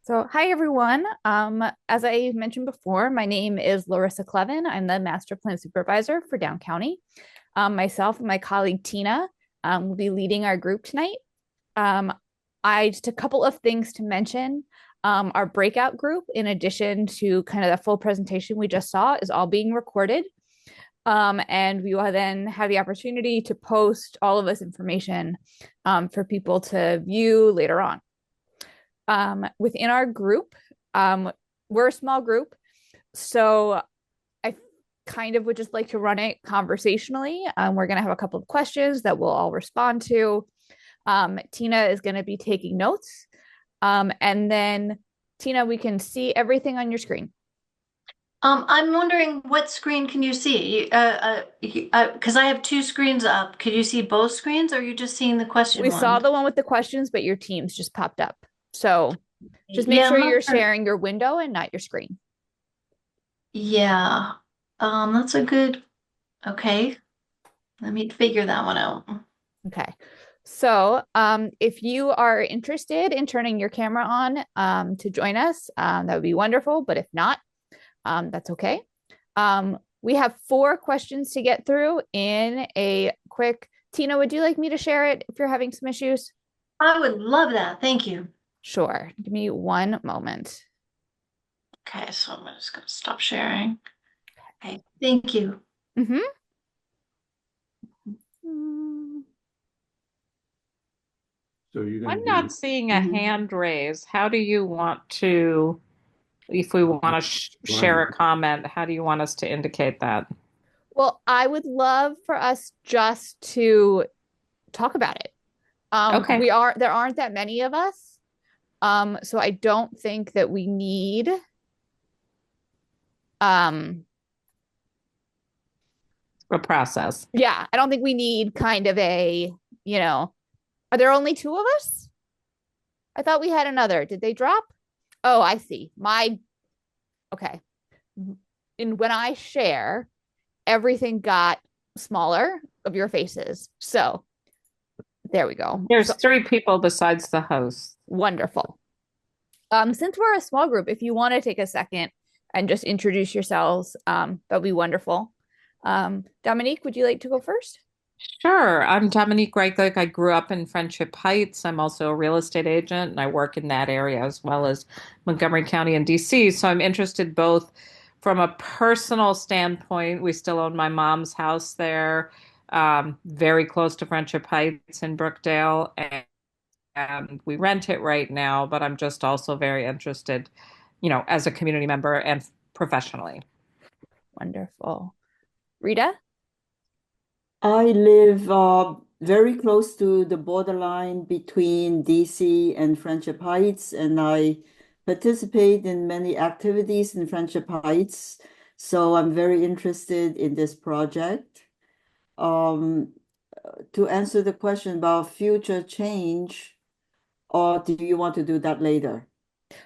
So, hi everyone. As I mentioned before, my name is Larissa Clevin. I'm the Master Plan Supervisor for Down County. Myself and my colleague Tina will be leading our group tonight. Um, I just a couple of things to mention. Our breakout group, in addition to kind of the full presentation we just saw, is all being recorded. And we will then have the opportunity to post all of this information for people to view later on. Within our group, we're a small group, so I kind of would just like to run it conversationally. We're going to have a couple of questions that we'll all respond to. Tina is going to be taking notes. And then, Tina, we can see everything on your screen. I'm wondering what screen can you see? Because I have two screens up. Could you see both screens, or are you just seeing the We question saw one? the one with the questions, but your teams just popped up. So just make Yeah, sure I'm not you're sure. sharing your window and not your screen. Yeah, that's a good. Okay, let me figure that one out. Okay. So, if you are interested in turning your camera on to join us, that would be wonderful. But if not, that's okay. We have four questions to get through in a quick. Tina, would you like me to share it if you're having some issues? I would love that. Thank you. Sure. Give me one moment. Okay, so I'm just gonna stop sharing. Okay, thank you. Mm-hmm. So you're going I'm to not be, seeing a hand raise. How do you want to, if we want to share a comment, how do you want us to indicate that? Well, I would love for us just to talk about it. Okay, There aren't that many of us. So I don't think that we need um a process. yeah, I don't think we need kind of a, you know, are there only two of us? I thought we had another. Did they drop? Oh, I see. My okay. And when I share, everything got smaller of your faces. So there we go. There's So three people besides the host. wonderful. Since we're a small group, if you want to take a second and just introduce yourselves, that'd be wonderful. Dominique, would you like to go first? Sure. I'm Dominique Reichlich. I grew up in Friendship Heights. I'm also a real estate agent and I work in that area as well as Montgomery County and DC. So I'm interested both from a personal standpoint. We still own my mom's house there, very close to Friendship Heights in Brookdale. And we rent it right now, but I'm just also very interested, as a community member and professionally. Wonderful. Rita? I live very close to the borderline between DC and Friendship Heights, and I participate in many activities in Friendship Heights. So I'm very interested in this project. Um, to answer the question about future change, or do you want to do that later?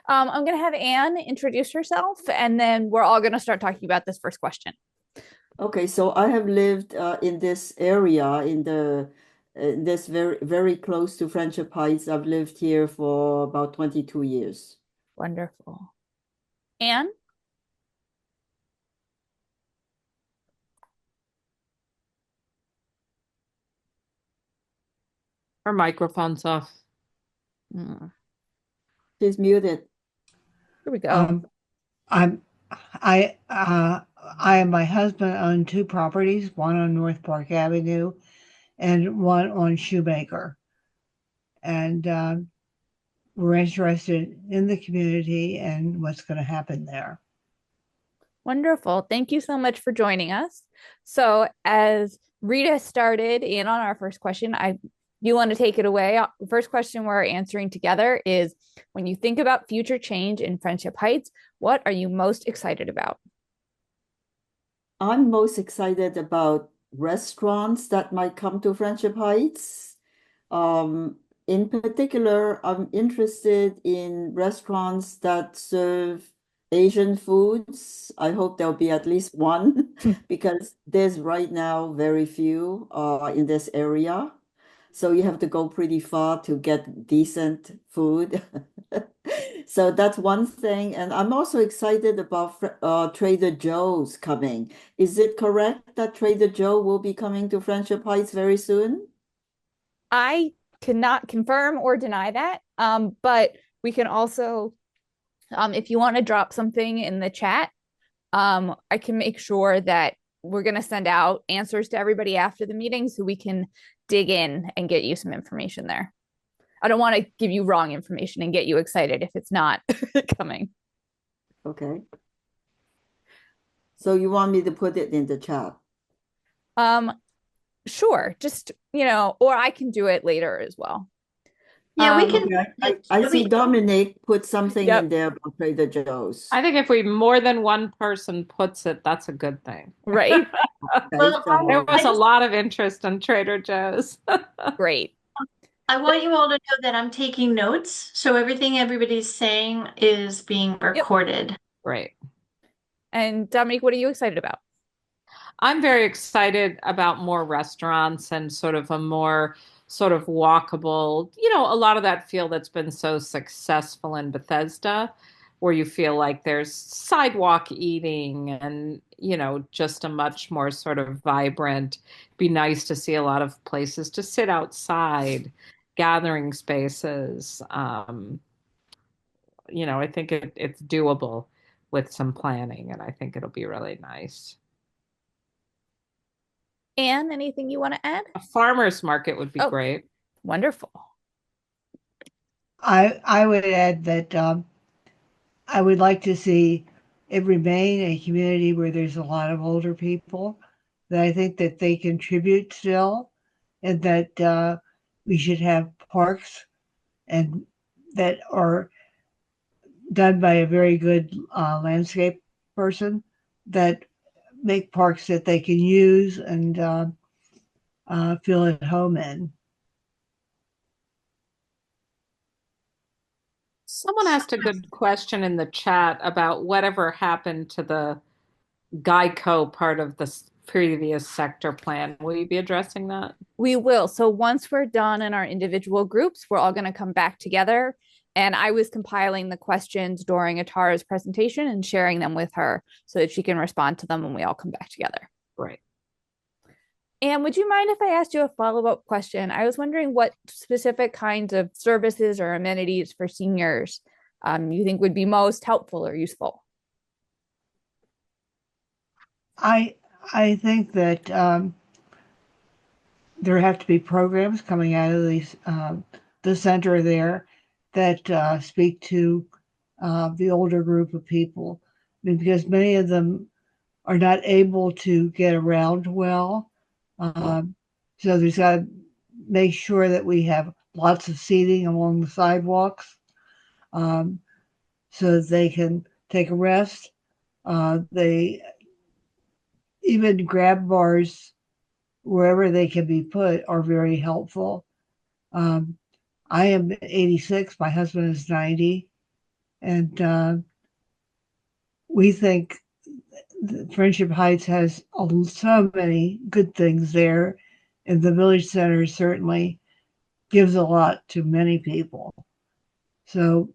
I'm going to have Anne introduce herself, and then we're all going to start talking about this first question. Okay, so I have lived in this area this very close to Friendship Heights. I've lived here for about 22 years. Wonderful. Anne? Our microphone's off. Hmm, She's muted. here we go. Um, I'm I and my husband own two properties, one on North Park Avenue and one on Shoemaker. And we're interested in the community and what's going to happen there. Wonderful. Thank you so much for joining us. So, as Rita started in on our first question, you want to take it away. The first question we're answering together is when you think about future change in Friendship Heights, what are you most excited about? I'm most excited about restaurants that might come to Friendship Heights. In particular, I'm interested in restaurants that serve Asian foods. I hope there'll be at least one because there's right now very few in this area. So you have to go pretty far to get decent food. So that's one thing. And I'm also excited about Trader Joe's coming. Is it correct that Trader Joe will be coming to Friendship Heights very soon? I cannot confirm or deny that. But we can also, if you want to drop something in the chat, I can make sure that we're going to send out answers to everybody after the meeting so we can dig in and get you some information there. I don't want to give you wrong information and get you excited if it's not coming. Okay. So you want me to put it in the chat? Sure. Just, or I can do it later as well. Yeah, we can. Okay. I see Dominic put something Yep. in there about Trader Joe's. I think if we more than one person puts it, that's a good thing. Right. Okay, Well, so There was a just- lot of interest in Trader Joe's. Great. I want you all to know that I'm taking notes, so everything everybody's saying is being recorded. Great. And Dominique, what are you excited about? I'm very excited about more restaurants and sort of a more sort of walkable, a lot of that feel that's been so successful in Bethesda, where you feel like there's sidewalk eating and, just a much more sort of vibrant, be nice to see a lot of places to sit outside, gathering spaces. I think it's doable with some planning, and I think it'll be really nice. Anne, anything you want to add? A farmer's market would be great. Wonderful. I would add that I would like to see it remain a community where there's a lot of older people, that I think that they contribute still, and that we should have parks and that are done by a very good landscape person that make parks that they can use and feel at home in. Someone asked a good question in the chat about whatever happened to the Geico part of the previous sector plan. Will you be addressing that? We will. So once we're done in our individual groups, we're all going to come back together. And I was compiling the questions during Atara's presentation and sharing them with her so that she can respond to them when we all come back together. Great. And would you mind if I asked you a follow-up question? I was wondering what specific kinds of services or amenities for seniors you think would be most helpful or useful? I think that there have to be programs coming out of the center there that speak to the older group of people, because many of them are not able to get around well. So there's got to make sure that we have lots of seating along the sidewalks so that they can take a rest. They even grab bars wherever they can be put are very helpful. I am 86, my husband is 90, and we think Friendship Heights has so many good things there, and the village center certainly gives a lot to many people. So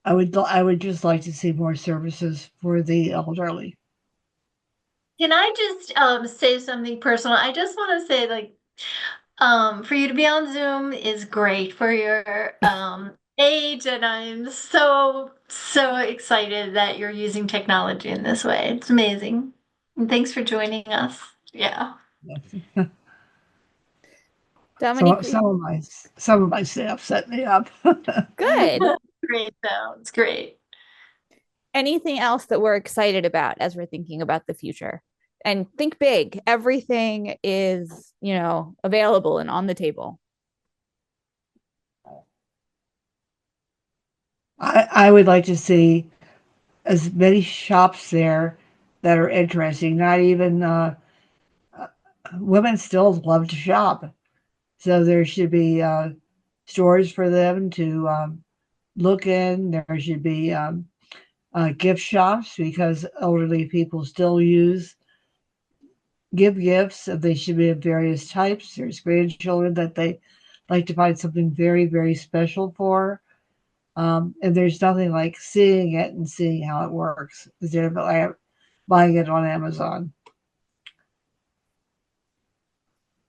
I would just like to see more services for the elderly. Can I just say something personal? I just want to say, like, for you to be on Zoom is great for your age, and I'm so excited that you're using technology in this way. It's amazing. And thanks for joining us. Yeah. Dominique, Some of my staff set me up. good. Great though. It's great. Anything else that we're excited about as we're thinking about the future? And think big. Everything is, available and on the table. I would like to see as many shops there that are interesting. Not even women still love to shop, so there should be stores for them to look in. There should be gift shops because elderly people still give gifts. They should be of various types. There's grandchildren that they like to find something very, very special for. And there's nothing like seeing it and seeing how it works instead of buying it on Amazon.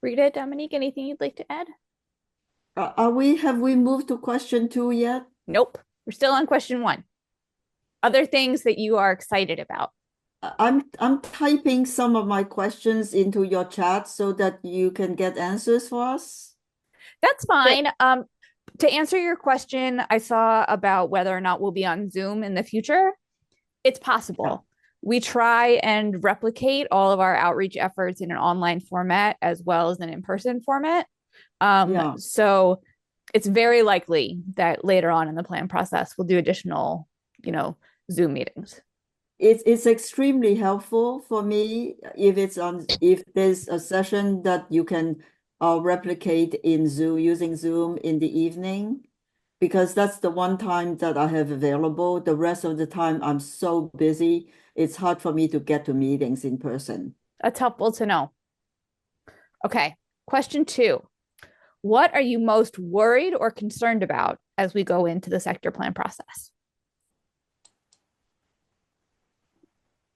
Rita, Dominique, anything you'd like to add? Have we moved to question 2 yet? Nope. We're still on question 1. Other things that you are excited about. I'm typing some of my questions into your chat so that you can get answers for us. That's fine. To answer your question, I saw about whether or not we'll be on Zoom in the future. It's possible. We try and replicate all of our outreach efforts in an online format as well as an in-person format. So it's very likely that later on in the plan process, we'll do additional, Zoom meetings. It's extremely helpful for me if there's a session that you can replicate in Zoom using Zoom in the evening, because that's the one time that I have available. The rest of the time I'm so busy, it's hard for me to get to meetings in person. That's helpful to know. Okay, question 2. What are you most worried or concerned about as we go into the sector plan process?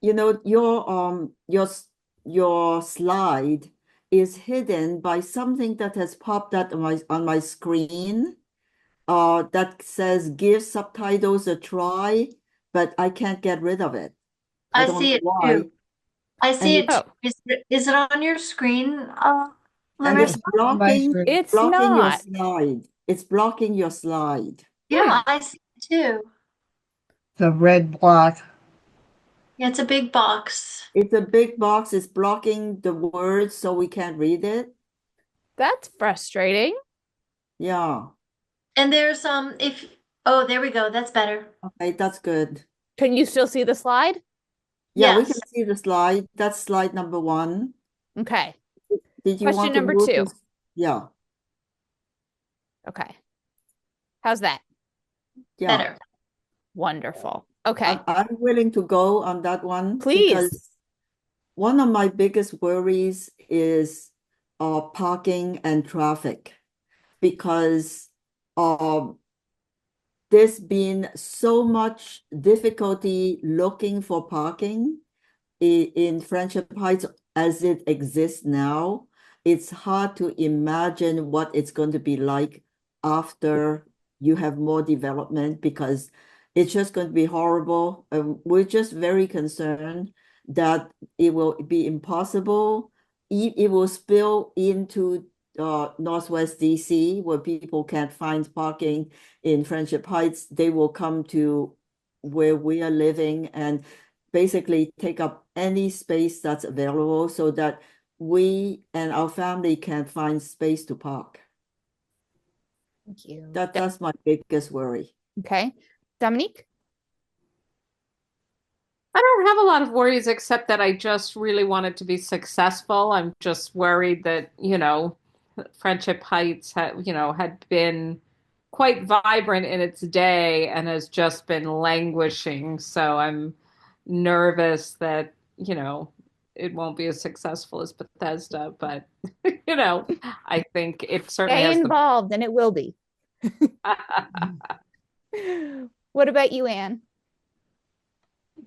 Your slide is hidden by something that has popped up on my screen that says give subtitles a try, but I can't get rid of it. I don't see know it why. too. I see it. Oh. Is it on your screen, And Larissa? It's blocking your not. slide. It's blocking your slide. Yeah, I see it too. The red block. Yeah, it's a big box. It's a big box. It's blocking the words so we can't read it. That's frustrating. Yeah. And there's oh, there we go. That's better. Okay, that's good. Can you still see the slide? Yeah, we Yes. can see the slide. That's slide number 1. Okay. Did you Question want to number move 2. Yeah. Okay. How's that? Yeah. Better. Wonderful. Okay. I'm willing to go on that one. Please. Because one of my biggest worries is parking and traffic, because there's been so much difficulty looking for parking in Friendship Heights as it exists now. It's hard to imagine what it's going to be like after you have more development, because it's just going to be horrible. We're just very concerned that it will be impossible. It will spill into Northwest DC, where people can't find parking in Friendship Heights. They will come to where we are living and basically take up any space that's available so that we and our family can find space to park. Thank you. That's my biggest worry. Okay. Dominique? I don't have a lot of worries except that I just really want it to be successful. I'm just worried that, Friendship Heights had been quite vibrant in its day and has just been languishing. So I'm nervous that, it won't be as successful as Bethesda, but I think it certainly Stay has involved and it will be. What about you, Anne?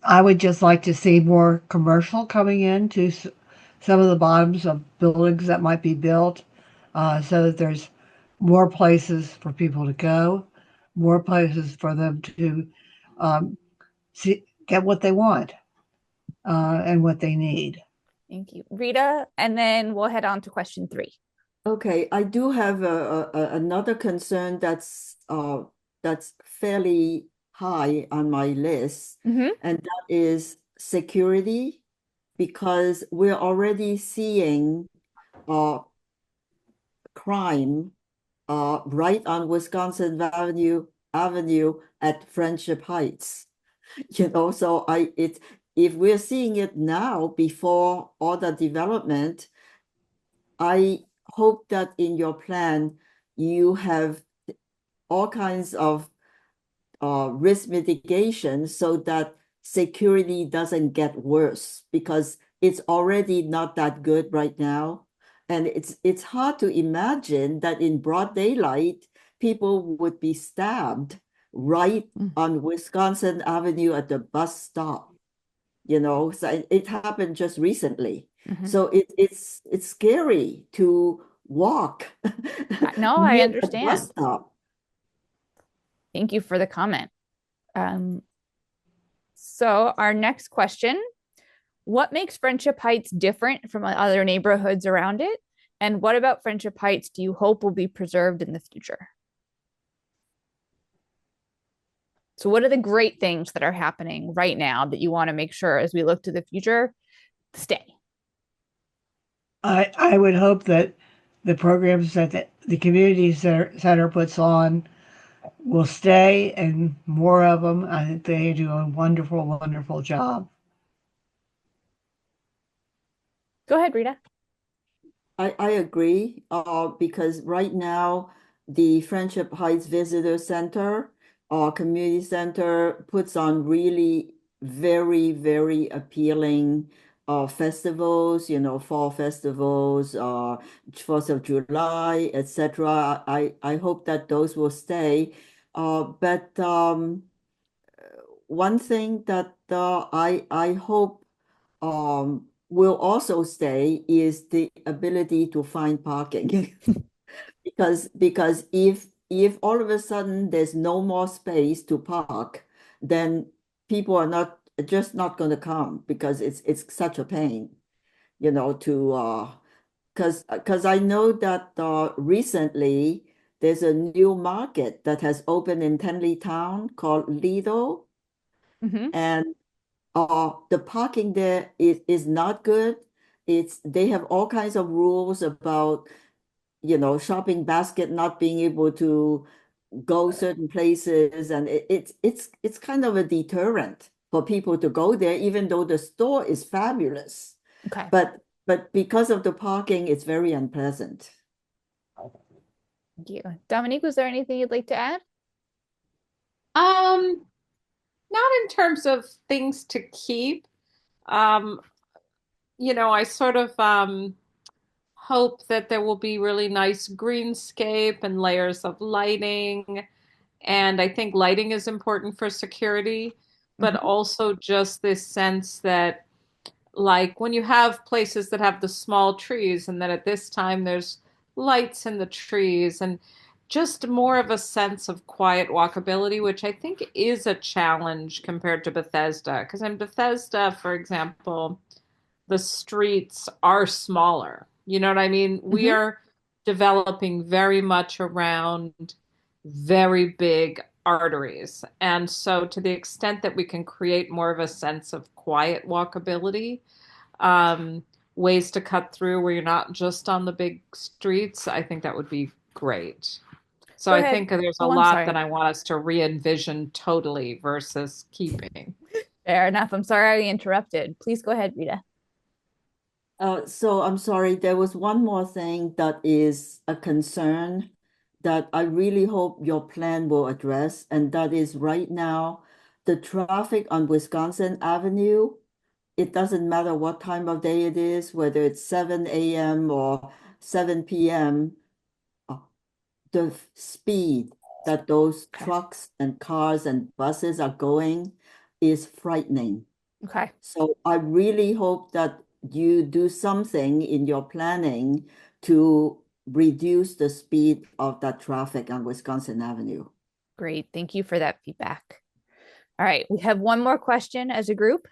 I would just like to see more commercial coming into some of the bottoms of buildings that might be built, so that there's more places for people to go, more places for them to get what they want and what they need. Thank you. Rita, and then we'll head on to question 3. Okay, I do have another concern that's fairly high on my list, and that is security, because we're already seeing crime right on Wisconsin Avenue at Friendship Heights. So if we're seeing it now before all the development, I hope that in your plan you have all kinds of risk mitigation so that security doesn't get worse, because it's already not that good right now. And it's hard to imagine that in broad daylight, people would be stabbed right on Wisconsin Avenue at the bus stop. So it happened just recently. So it's scary to walk No, I near the bus understand. stop. Thank you for the comment. Um, so our next question, what makes Friendship Heights different from other neighborhoods around it? And what about Friendship Heights do you hope will be preserved in the future? So what are the great things that are happening right now that you want to make sure as we look to the future stay? I would hope that the programs that the community center puts on will stay and more of them. I think they do a wonderful, wonderful job. Go ahead, Rita. I agree, because right now the Friendship Heights Visitor Center, community center puts on really very, very appealing festivals, fall festivals, 4th of July, etc. I hope that those will stay. But one thing that I hope will also stay is the ability to find parking. Because if all of a sudden there's no more space to park, then people are not going to come because it's such a pain, to because I know that recently there's a new market that has opened in Tenley Town called Lido, Mm-hmm. and the parking there is not good. They have all kinds of rules about, shopping basket not being able to go certain places, and it's kind of a deterrent for people to go there, even though the store is fabulous. Okay. But because of the parking, it's very unpleasant. Thank you. Dominique, was there anything you'd like to add? Um, Not in terms of things to keep. Um, I sort of hope that there will be really nice greenscape and layers of lighting. And I think lighting is important for security, but Mm-hmm. also just this sense that, like, when you have places that have the small trees, and then at this time there's lights in the trees, and just more of a sense of quiet walkability, which I think is a challenge compared to Bethesda. Because in Bethesda, for example, the streets are smaller. You know what I mean? We Mm-hmm. are developing very much around very big arteries. And so, to the extent that we can create more of a sense of quiet walkability, um, ways to cut through where you're not just on the big streets, I think that would be great. So, Go I ahead. think there's a Oh, I'm lot that sorry. I want us to re envision totally versus keeping. Fair enough. I'm sorry I interrupted. Please go ahead, Rita. So I'm sorry, there was one more thing that is a concern that I really hope your plan will address, and that is right now, the traffic on Wisconsin Avenue, it doesn't matter what time of day it is, whether it's 7 a.m. or 7 p.m., uh, the speed that those Okay. trucks and cars and buses are going is frightening. Okay. So I really hope that you do something in your planning to reduce the speed of that traffic on Wisconsin Avenue. Great. Thank you for that feedback. All right. We have one more question as a group.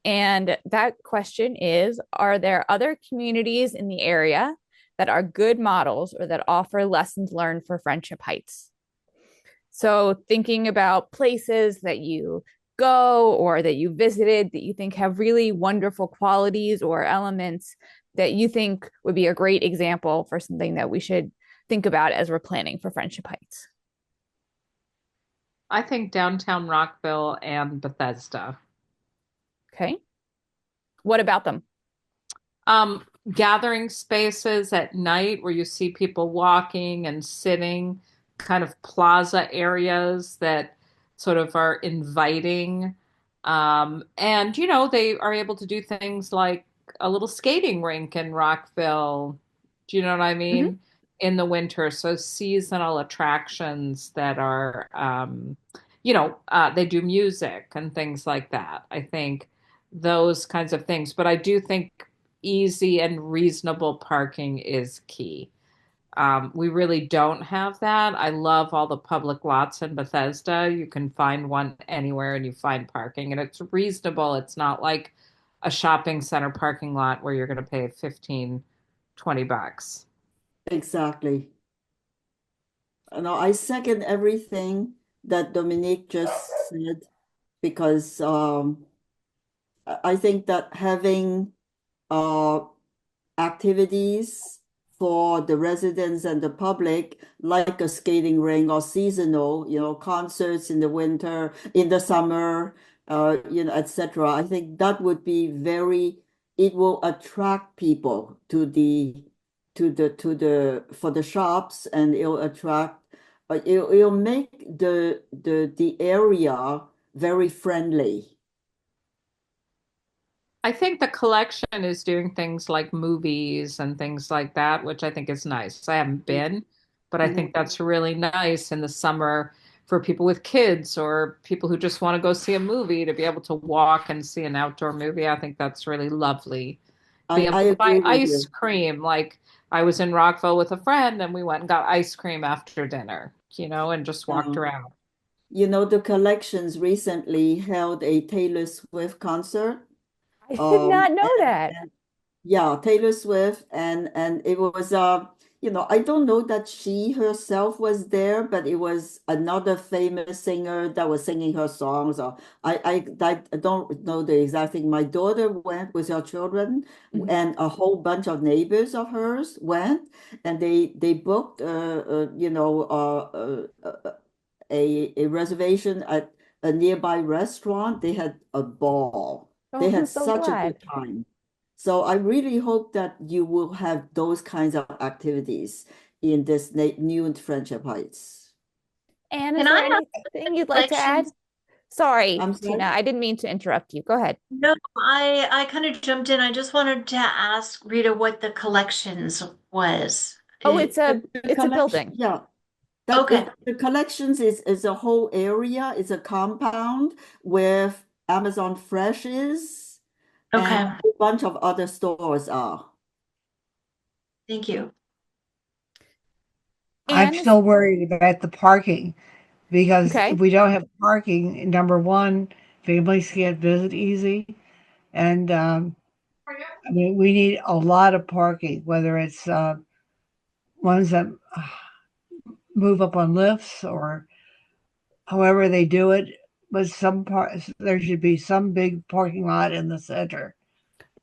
And that question is, are there other communities in the area that are good models or that offer lessons learned for Friendship Heights? So thinking about places that you go or that you visited that you think have really wonderful qualities or elements that you think would be a great example for something that we should think about as we're planning for Friendship Heights. I think downtown Rockville and Bethesda. Okay. What about them? Gathering spaces at night where you see people walking and sitting, kind of plaza areas that sort of are inviting. And, they are able to do things like a little skating rink in Rockville. Do you know what I Mm-hmm. mean? in the winter. So seasonal attractions that are, they do music and things like that. I think those kinds of things. But I do think easy and reasonable parking is key. We really don't have that. I love all the public lots in Bethesda. You can find one anywhere and you find parking, and it's reasonable. It's not like a shopping center parking lot where you're going to pay 15, $20. Exactly. No, I second everything that Dominique just said because I think that having uh, activities for the residents and the public, like a skating ring or seasonal, concerts in the winter, in the summer, etc. I think that would be it will attract people for the shops, and it'll make the area very friendly. I think the collection is doing things like movies and things like that, which I think is nice. I haven't been, but I think that's really nice in the summer for people with kids or people who just want to go see a movie to be able to walk and see an outdoor movie. I think that's really lovely. Being I able to buy agree with ice you. cream, like I was in Rockville with a friend and we went and got ice cream after dinner, and just walked Yeah. around. The collections recently held a Taylor Swift concert. I did not know that. And yeah, Taylor Swift, and it was I don't know that she herself was there, but it was another famous singer that was singing her songs. Or I don't know the exact thing. My daughter went with her children, and a whole bunch of neighbors of hers went, and they booked a reservation at a nearby restaurant. They had a ball. Oh, They I'm had so such a good glad. time. So I really hope that you will have those kinds of activities in this new Friendship Heights. And is Can I there have anything you'd like to add? collections? Sorry, I'm Tina, sorry. I didn't mean to interrupt you. Go ahead. No, I kind of jumped in. I just wanted to ask Rita what the collections was. Oh, it's The, a the it's a collection, building. yeah, that Okay, the collections is a whole area. It's a compound where Amazon Fresh is, and okay. a bunch of other stores are. Thank you. I'm And is still worried about the parking because if okay. we don't have parking, number one, families can't visit easy. And I mean, we need a lot of parking, whether it's ones that move up on lifts or however they do it. But there should be some big parking lot in the center.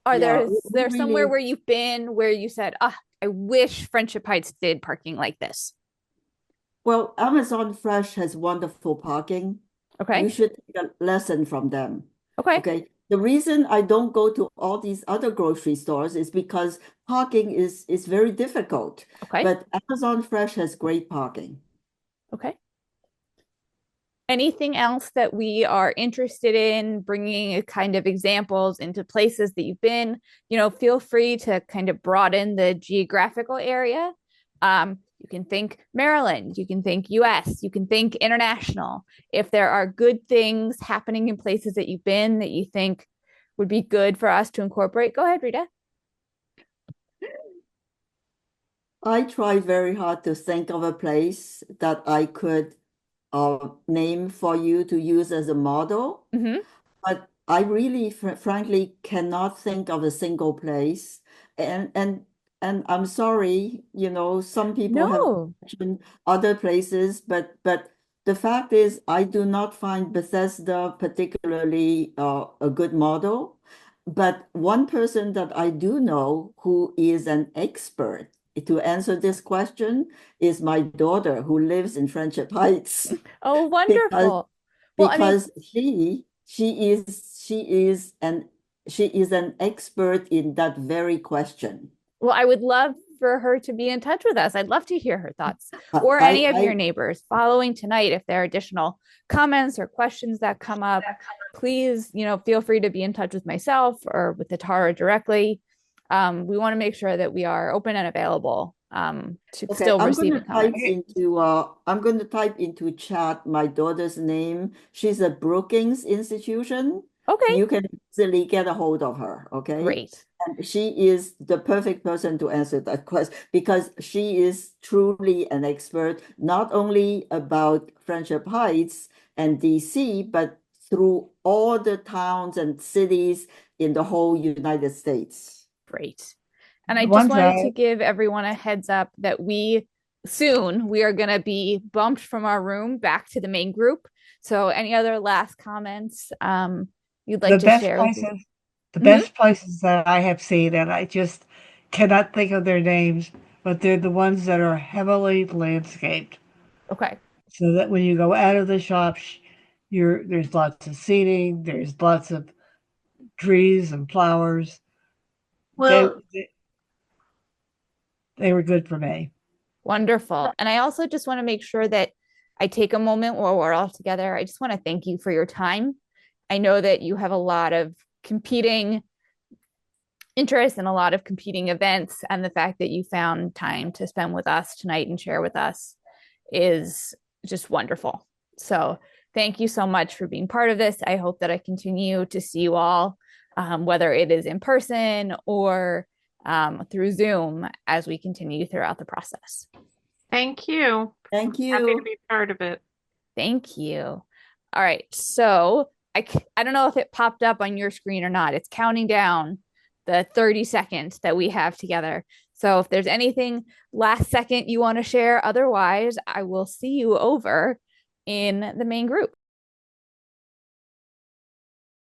Are Yeah, there we somewhere really, where you've been where you said, ah, I wish Friendship Heights did parking like this? well, Amazon Fresh has wonderful parking. You Okay. should take a lesson from them. Okay. Okay. The reason I don't go to all these other grocery stores is because parking is very difficult. Okay. But Amazon Fresh has great parking. Okay. Anything else that we are interested in bringing kind of examples into places that you've been? Feel free to kind of broaden the geographical area. You can think Maryland, you can think US, you can think international. If there are good things happening in places that you've been that you think would be good for us to incorporate, go ahead, Rita. I tried very hard to think of a place that I could name for you to use as a model. Mm-hmm. But I really, frankly, cannot think of a single place. And and and I'm sorry, some people have No. mentioned other places, but the fact is, I do not find Bethesda particularly a good model. But one person that I do know who is an expert to answer this question is my daughter who lives in Friendship Heights Oh, because wonderful. Well, I mean, because she is an expert in that very question. well, I would love for her to be in touch with us. I'd love to hear her thoughts I or any of your I neighbors following tonight. If there are additional comments or questions that come up, please, feel free to be in touch with myself or with the Tara directly. We want to make sure that we are open and available to Okay, still receive comments. I'm going to type into chat my daughter's name. She's a Brookings institution. Okay, You can easily get a hold of her, okay? great. And she is the perfect person to answer that question because she is truly an expert, not only about Friendship Heights and DC, but through all the towns and cities in the whole United States. Great. And I The just ones wanted I to give everyone a heads up that we are going to be bumped from our room back to the main group. So any other last comments you'd like the to best share with places the Mhm. best places that I have seen, and I just cannot think of their names, but they're the ones that are heavily landscaped. Okay. So that when you go out of the shops, there's lots of seating, there's lots of trees and flowers. They Well, they, they were good for me. Wonderful. And I also just want to make sure that I take a moment while we're all together. I just want to thank you for your time. I know that you have a lot of competing interests and a lot of competing events. And the fact that you found time to spend with us tonight and share with us is just wonderful. So thank you so much for being part of this. I hope that I continue to see you all, whether it is in person or through Zoom as we continue throughout the process. Thank you. Thank Happy to you. be part of it. Thank you. All right. So I don't know if it popped up on your screen or not. It's counting down the 30 seconds that we have together. So if there's anything last second you want to share, otherwise, I will see you over in the main group.